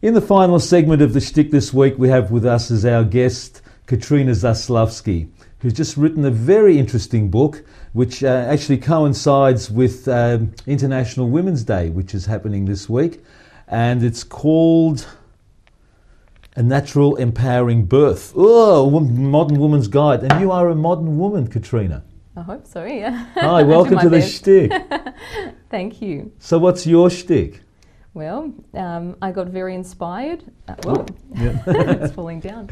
In the final segment of the Shtick this week, we have with us as our guest Katrina Zaslavsky, who's just written a very interesting book which actually coincides with International Women's Day, which is happening this week, and it's called A Natural Empowering Birth. Oh, Modern Woman's Guide. And you are a modern woman, Katrina. I hope so, yeah. Hi, welcome to the Shtick. Thank you. So what's your shtick? Well, I got very inspired. It's falling down.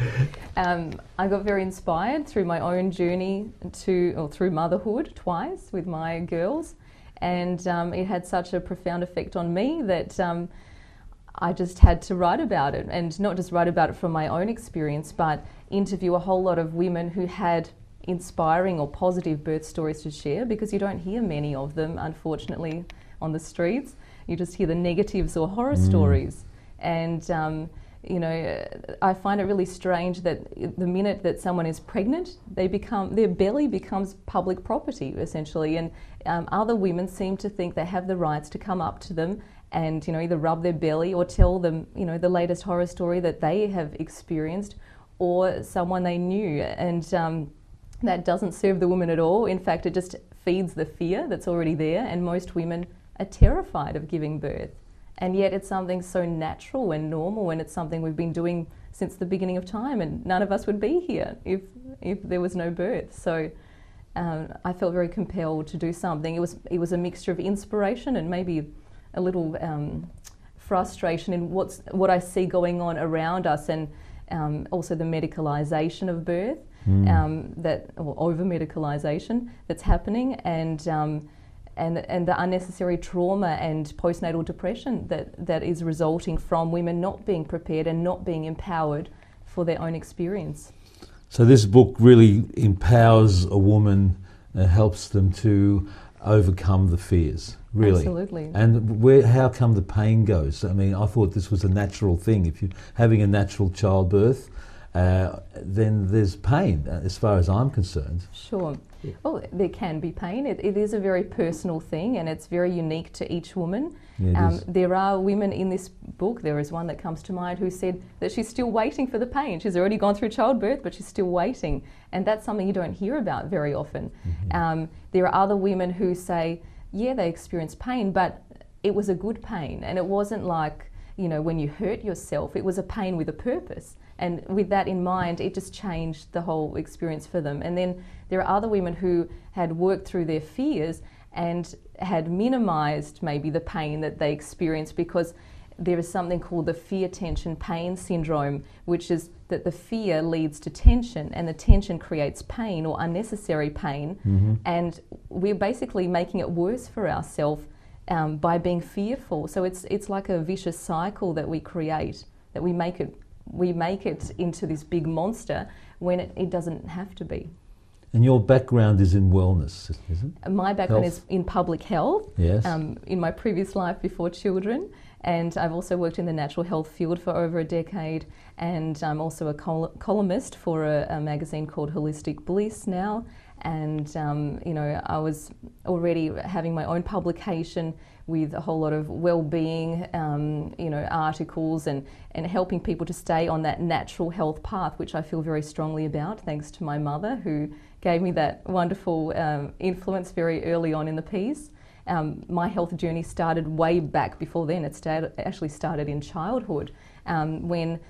I got very inspired through my own journey through motherhood twice with my girls, and it had such a profound effect on me that I just had to write about it, and not just write about it from my own experience, but interview a whole lot of women who had inspiring or positive birth stories to share, because you don't hear many of them, unfortunately, on the streets. You just hear the negatives or horror stories. And, you know, I find it really strange that the minute that someone is pregnant, their belly becomes public property, essentially. And other women seem to think they have the rights to come up to them and, you know, either rub their belly or tell them, you know, the latest horror story that they have experienced, or someone they knew. And that doesn't serve the woman at all. In fact, it just feeds the fear that's already there, and most women are terrified of giving birth. And yet it's something so natural and normal, and it's something we've been doing since the beginning of time, and none of us would be here if there was no birth. So I felt very compelled to do something. It was a mixture of inspiration and maybe a little frustration in what I see going on around us, and also the medicalisation of birth, or over-medicalisation that's happening, and the unnecessary trauma and postnatal depression that is resulting from women not being prepared and not being empowered for their own experience. So this book really empowers a woman, helps them to overcome the fears, really. Absolutely. And how come the pain goes? I mean, I thought this was a natural thing. If you're having a natural childbirth, then there's pain, as far as I'm concerned. Sure. Well, there can be pain. It is a very personal thing, and it's very unique to each woman. Yeah, there are women in this book, there is one that comes to mind, who said that she's still waiting for the pain. She's already gone through childbirth, but she's still waiting. And that's something you don't hear about very often. There are other women who say, yeah, they experienced pain, but it was a good pain. And it wasn't like, you know, when you hurt yourself, it was a pain with a purpose. And with that in mind, it just changed the whole experience for them. And then there are other women who had worked through their fears and had minimised maybe the pain that they experienced, because there is something called the fear, tension, pain syndrome, which is that the fear leads to tension, and the tension creates pain or unnecessary pain. And we're basically making it worse for ourselves by being fearful. So it's like a vicious cycle that we create, that we make it into this big monster when it doesn't have to be. And your background is in wellness, isn't it? My background is in public health. Yes. In my previous life before children, and I've also worked in the natural health field for over a decade, and I'm also a columnist for a magazine called Holistic Bliss now. And you know, I was already having my own publication with a whole lot of well-being, you know, articles and helping people to stay on that natural health path, which I feel very strongly about, thanks to my mother, who gave me that wonderful influence very early on in the piece. My health journey started way back before then. It actually started in childhood, when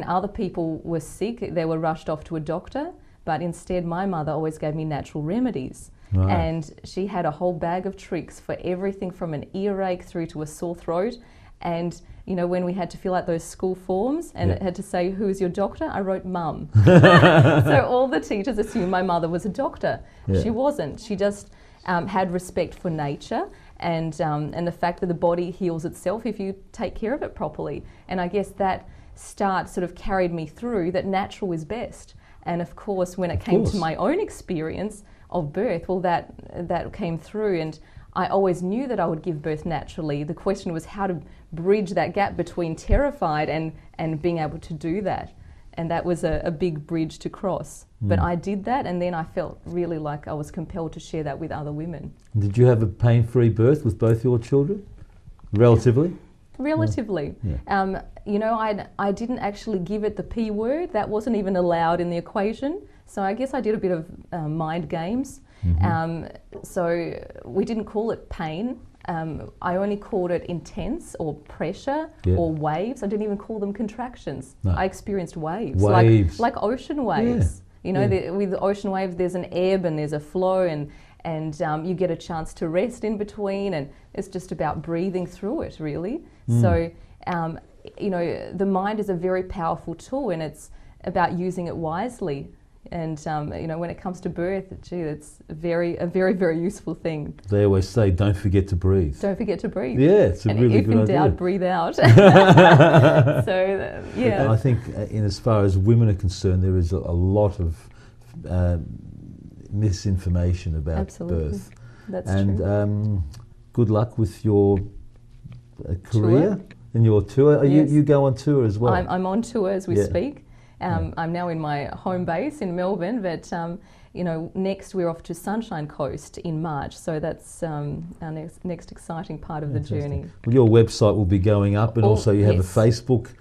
other people were sick, they were rushed off to a doctor. But instead, my mother always gave me natural remedies. Right. And she had a whole bag of tricks for everything from an earache through to a sore throat. And, you know, when we had to fill out those school forms and it had to say, who's your doctor? I wrote mum. So all the teachers assumed my mother was a doctor. Yeah. She wasn't. She just had respect for nature and the fact that the body heals itself if you take care of it properly. And I guess that start sort of carried me through that natural is best. And of course, when it came to my own experience of birth, well, that came through, and I always knew that I would give birth naturally. The question was how to bridge that gap between terrified and being able to do that. And that was a big bridge to cross. But I did that, and then I felt really like I was compelled to share that with other women. Did you have a pain-free birth with both your children, relatively? Relatively. Yeah. You know, I didn't actually give it the P word. That wasn't even allowed in the equation. So I guess I did a bit of mind games. So we didn't call it pain. I only called it intense or pressure or waves. I didn't even call them contractions. No. I experienced waves. Like ocean waves. Yeah. You know, with the ocean waves, there's an ebb and there's a flow, and you get a chance to rest in between, and it's just about breathing through it, really. So, you know, the mind is a very powerful tool, and it's about using it wisely. And you know, when it comes to birth, gee, it's a very, very useful thing. They always say, "Don't forget to breathe." Don't forget to breathe. Yeah, it's a really good idea. If in doubt, breathe out. So yeah. I think, in as far as women are concerned, there is a lot of misinformation about birth. That's and true. Good luck with your career and your tour. Yes. You go on tour as well. I'm on tour as we speak. I'm now in my home base in Melbourne, but you know, next we're off to Sunshine Coast in March, so that's our next exciting part of the journey. Well, your website will be going up, and also you have a Facebook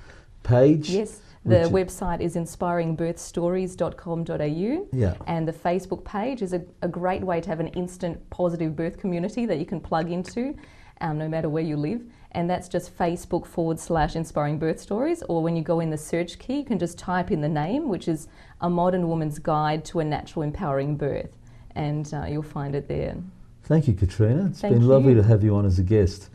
page. Yes, the website is inspiringbirthstories.com.au, and the Facebook page is a great way to have an instant positive birth community that you can plug into, no matter where you live. And that's just Facebook.com/Inspiring Birth Stories, or when you go in the search key, you can just type in the name, which is A Modern Woman's Guide to a Natural Empowering Birth, and you'll find it there. Thank you, Katrina. It's been lovely to have you on as a guest.